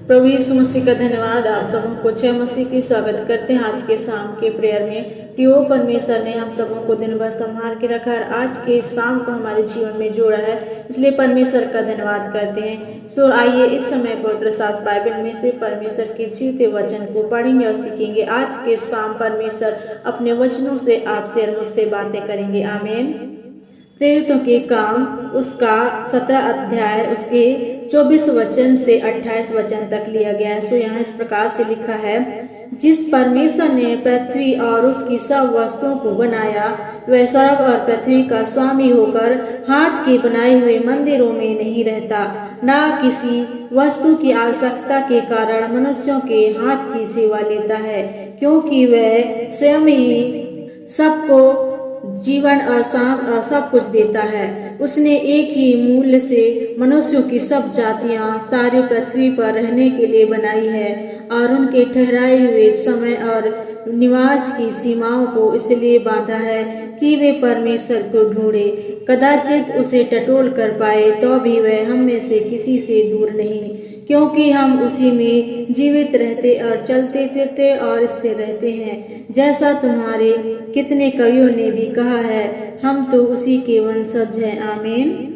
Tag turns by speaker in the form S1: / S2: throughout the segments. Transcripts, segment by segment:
S1: प्रभु यीशु मसीह का धन्यवाद। आप सबों को जय मसीह की स्वागत करते हैं आज के शाम के प्रेयर में। प्रियो परमेश्वर ने हम सबों को दिन भर संभाल के रखा और आज के शाम को हमारे जीवन में जोड़ा है, इसलिए परमेश्वर का धन्यवाद करते हैं। सो आइए इस समय पवित्र शास्त्र बाइबल में से परमेश्वर के जीवते वचन को पढ़ेंगे और सीखेंगे। आज के शाम परमेश्वर अपने वचनों से आपसे और मुझसे बातें करेंगे। आमीन। प्रेरितों के काम उसका 17 अध्याय उसके 24 वचन से 28 वचन तक लिया गया है। सो यहाँ इस प्रकार से लिखा है, जिस परमेश्वर ने पृथ्वी और उसकी सब वस्तुओं को बनाया, वह स्वर्ग और पृथ्वी का स्वामी होकर हाथ के बनाए हुए मंदिरों में नहीं रहता, न किसी वस्तु की आवश्यकता के कारण मनुष्यों के हाथ की सेवा लेता है, क्योंकि वह स्वयं ही सबको जीवन और सांस और सब कुछ देता है। उसने एक ही मूल्य से मनुष्यों की सब जातियां सारी पृथ्वी पर रहने के लिए बनाई है और उनके ठहराए हुए समय और निवास की सीमाओं को इसलिए बांधा है कि वे परमेश्वर को ढूंढे, कदाचित उसे टटोल कर पाए, तो भी वह हम में से किसी से दूर नहीं, क्योंकि हम उसी में जीवित रहते और चलते फिरते और स्थिर रहते हैं। जैसा तुम्हारे कितने कवियों ने भी कहा है, हम तो उसी के वंशज हैं। आमीन।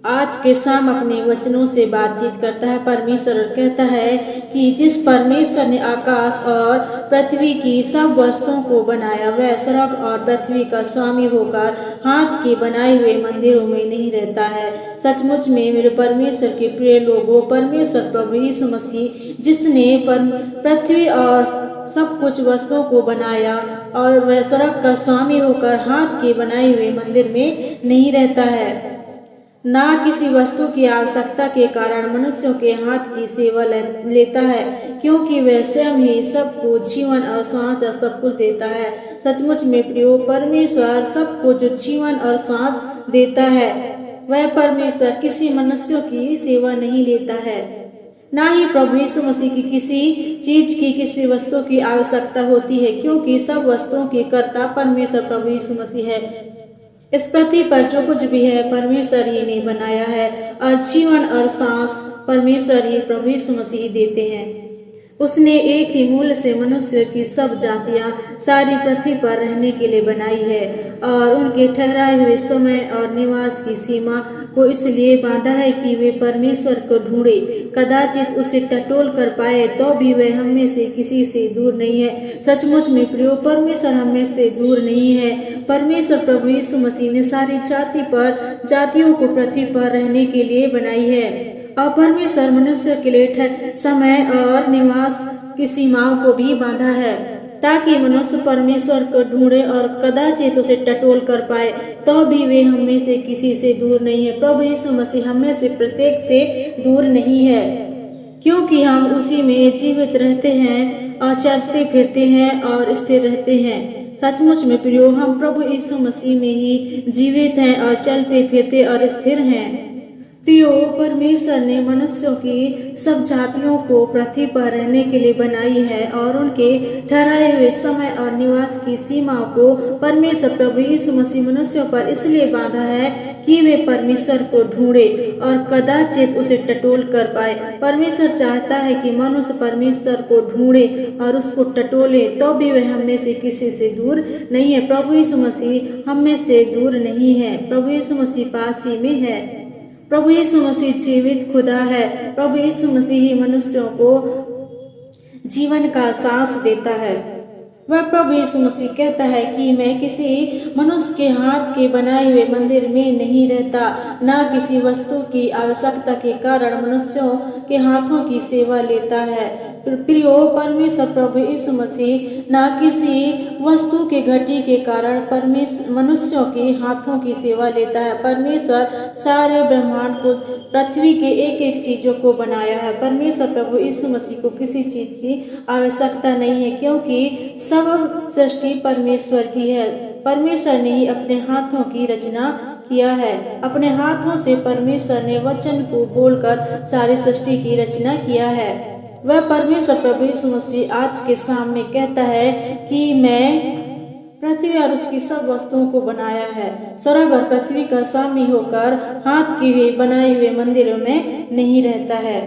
S1: आज के शाम अपने वचनों से बातचीत करता है। परमेश्वर कहता है कि जिस परमेश्वर ने आकाश और पृथ्वी की सब वस्तुओं को बनाया, वह स्वर्ग और पृथ्वी का स्वामी होकर हाथ के बनाए हुए मंदिरों में नहीं रहता है। सचमुच में मेरे परमेश्वर के प्रिय लोगों, परमेश्वर प्रभु यीशु मसीह जिसने पृथ्वी और सब कुछ वस्तुओं को बनाया और वह स्वर्ग का स्वामी होकर हाथ के बनाए हुए मंदिर में नहीं रहता है, ना किसी वस्तु की आवश्यकता के कारण मनुष्यों के हाथ की सेवा लेता है, क्योंकि वह स्वयं ही सबको जीवन और सांस और सब कुछ देता है। सचमुच में प्रियो, परमेश्वर सबको जो जीवन और सांस देता है, वह परमेश्वर किसी मनुष्यों की सेवा नहीं लेता है, ना ही प्रभु यीशु मसीह की किसी चीज की, किसी वस्तु की आवश्यकता होती है, क्योंकि सब वस्तुओं के कर्ता परमेश्वर प्रभु यीशु मसीह है। इस पृथ्वी पर जो कुछ भी है परमेश्वर ही ने बनाया है और जीवन और सांस परमेश्वर ही प्रभु यीशु मसीह देते हैं। उसने एक ही मूल्य से मनुष्य की सब जातियां सारी पृथ्वी पर रहने के लिए बनाई है और उनके ठहराए हुए समय और निवास की सीमा को इसलिए बांधा है कि वे परमेश्वर को ढूंढे, कदाचित उसे टटोल कर पाए, तो भी वह हम में से किसी से दूर नहीं है। सचमुच में प्रियो, परमेश्वर हम में से दूर नहीं है। परमेश्वर प्रभु यीशु मसीह ने सारी जातियों को पृथ्वी पर रहने के लिए बनाई है और परमेश्वर मनुष्य के लिए समय और निवास की सीमाओं को भी बांधा है, ताकि मनुष्य परमेश्वर को ढूंढे और कदाचित उसे टटोल कर पाए, तो भी वे हम में से किसी से दूर नहीं है। प्रभु यीशु मसीह हम में से प्रत्येक से दूर नहीं है, क्योंकि हम उसी में जीवित रहते हैं और चलते फिरते हैं और स्थिर रहते हैं। सचमुच में प्रियो, हम प्रभु यीशु मसीह में ही जीवित हैं और चलते फिरते और स्थिर हैं। प्रियो, परमेश्वर ने मनुष्यों की सब जातियों को पृथ्वी पर रहने के लिए बनाई है और उनके ठहराए हुए समय और निवास की सीमाओं को परमेश्वर प्रभु यीशु मसीह मनुष्यों पर इसलिए बांधा है कि वे परमेश्वर को ढूंढे और कदाचित उसे टटोल कर पाए। परमेश्वर चाहता है कि मनुष्य परमेश्वर को ढूंढे और उसको टटोले, तो भी वह हम में से किसी से दूर नहीं है। प्रभु यीशु मसीह हम में से दूर नहीं है। प्रभु यीशु मसीह पास ही में है। प्रभु यीशु मसीह जीवित खुदा है। प्रभु यीशु मसीह ही मनुष्यों को जीवन का सांस देता है। वह प्रभु यीशु मसीह कहता है कि मैं किसी मनुष्य के हाथ के बनाए हुए मंदिर में नहीं रहता, न किसी वस्तु की आवश्यकता के कारण मनुष्यों के हाथों की सेवा लेता है। प्रियो, परमेश्वर प्रभु यीशु मसीह न किसी वस्तु के घटी के कारण मनुष्यों के हाथों की सेवा लेता है। परमेश्वर सारे ब्रह्मांड को, पृथ्वी के एक एक चीजों को बनाया है। परमेश्वर प्रभु यीशु मसीह को किसी चीज की आवश्यकता नहीं है, क्योंकि सब सृष्टि परमेश्वर की है। परमेश्वर ने ही अपने हाथों की रचना किया है। अपने हाथों से परमेश्वर ने वचन को बोलकर सारी सृष्टि की रचना किया है। वह परमेश्वर प्रभु यीशु मसीह आज के सामने कहता है कि मैं पृथ्वी और उसकी सब वस्तुओं को बनाया है, स्वर्ग और पृथ्वी का स्वामी होकर हाथ के बनाए हुए मंदिरों में नहीं रहता है।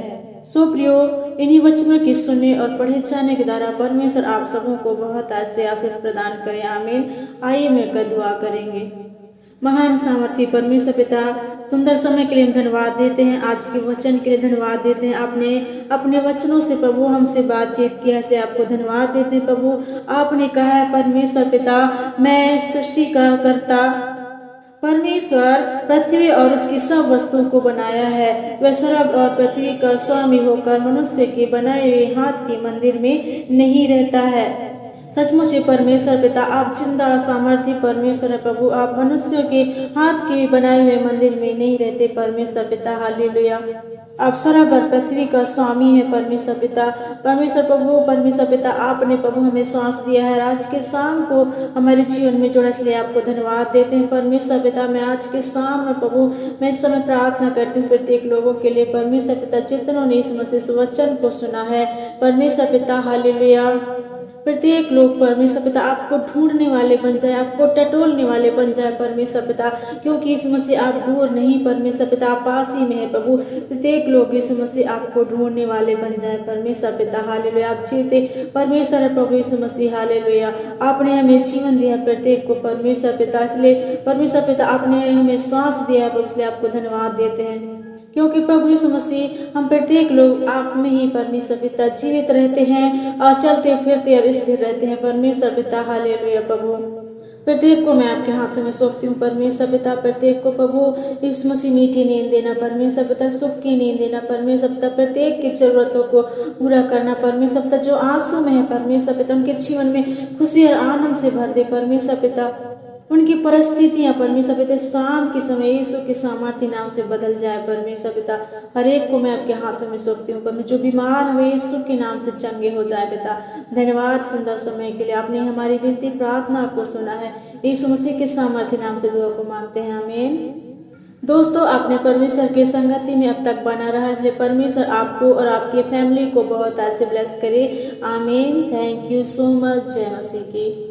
S1: सो प्रियो, इन्हीं वचनों की सुनने और पढ़े जाने के द्वारा परमेश्वर आप सबों को बहुत ऐसे आशीष प्रदान करें। आमीन। आइए मिलकर दुआ करेंगे। महान सामर्थी परमेश्वर पिता, सुंदर समय के लिए हम धन्यवाद देते हैं। आज के वचन के लिए धन्यवाद देते हैं। आपने अपने वचनों से प्रभु हमसे बातचीत किया, इसलिए आपको धन्यवाद देते हैं। प्रभु आपने कहा है परमेश्वर पिता, मैं सृष्टि का कर्ता परमेश्वर पृथ्वी और उसकी सब वस्तुओं को बनाया है। वह स्वर्ग और पृथ्वी का स्वामी होकर मनुष्य के बनाए हुए हाथ के मंदिर में नहीं रहता है। सचमुच परमेश्वर पिता, आप जिंदा सामर्थ्य परमेश्वर है। प्रभु आप मनुष्यों के हाथ के बनाए हुए मंदिर में नहीं रहते परमेश्वर पिता। हालेलुया। आप स्वर्ग और पृथ्वी का स्वामी है परमेश्वर पिता। परमेश्वर प्रभु, परमेश्वर पिता, आपने प्रभु हमें सांस दिया है, आज के शाम को हमारे जीवन में जोड़ा, इसलिए आपको धन्यवाद देते हैं परमेश्वर पिता। मैं आज के शाम में प्रभु मैं इस समय प्रार्थना करती हूँ प्रत्येक लोगों के लिए परमेश्वर पिता, जितनों ने इस मसीह वचन को सुना है परमेश्वर पिता। हालेलुया। प्रत्येक लोग परमेश्वर पिता आपको ढूंढने वाले बन जाए, आपको टटोलने वाले बन जाए परमेश्वर पिता, क्योंकि इस मसीह आप दूर नहीं परमेश्वर पिता, आप पास ही में है प्रभु। प्रत्येक लोग इस मसीह आपको ढूंढने वाले बन जाए परमेश्वर पिता। हालेलुया। आप जीते परमेश्वर है प्रभु इस मसीह। हालेलुया। आपने हमें जीवन दिया प्रत्येक को परमेश्वर पिता, इसलिए परमेश्वर पिता आपने हमें सांस दिया प्रभु, इसलिए आपको धन्यवाद देते हैं, क्योंकि प्रभु यीशु मसीह हम प्रत्येक लोग आप में ही परमेश्वर पिता जीवित रहते हैं और चलते फिरते और स्थिर रहते हैं परमेश्वर पिता। हालेलुया। प्रभु प्रत्येक को मैं आपके हाथों में सौंपती हूँ परमेश्वर पिता। प्रत्येक को प्रभु यीशु मसीह मीठी नींद देना परमेश्वर पिता, सुख की नींद देना परमेश्वर पिता, प्रत्येक की जरूरतों को पूरा करना परमेश्वर पिता। जो आंसू में है परमेश्वर पिता, उनके जीवन में खुशी और आनंद से भर दे परमेश्वर पिता। उनकी परिस्थितियां परमेश्वर पिता शाम के समय यीशु के सामर्थ्य नाम से बदल जाए परमेश्वर पिता। हर एक को मैं आपके हाथों में सौंपती हूँ परमेश्वर। जो बीमार हुए यीशु के नाम से चंगे हो जाए पिता। धन्यवाद सुंदर समय के लिए, आपने हमारी विनती प्रार्थना को सुना है। यीशु मसीह के सामर्थ्य नाम से दुआ को मांगते हैं। आमीन। दोस्तों, आपने परमेश्वर के संगति में अब तक बना रहा, इसलिए परमेश्वर आपको और आपकी फैमिली को बहुत ऐसे ब्लेस करे। आमीन। Thank you so much. जय मसीह की।